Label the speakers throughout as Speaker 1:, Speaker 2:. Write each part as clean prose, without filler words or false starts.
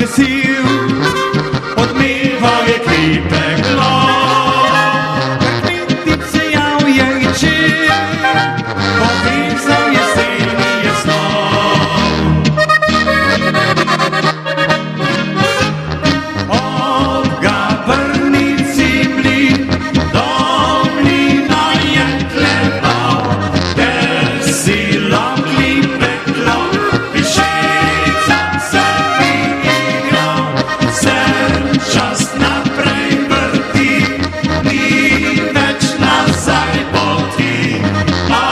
Speaker 1: vesil, odmevajo kri peklo. Kar kmetic se javje in čil, povezal jeseni je snov. Od Gabrnici mlin, do mlina je klepal, ker si lokli peklo, pišeca se bi igral, se čas naprej vrti, ni več nazaj poti, a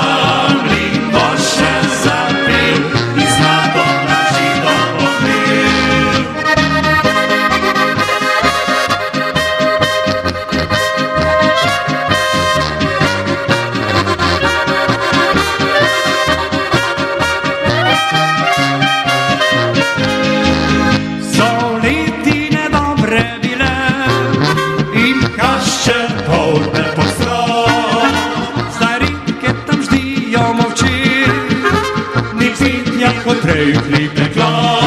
Speaker 1: mlin bo še zapel in zlato na žido pokril. So letine dobre bile in kašče polne postroj. Starinke tam ždijo molči, nič vidja kot prej kri peklo.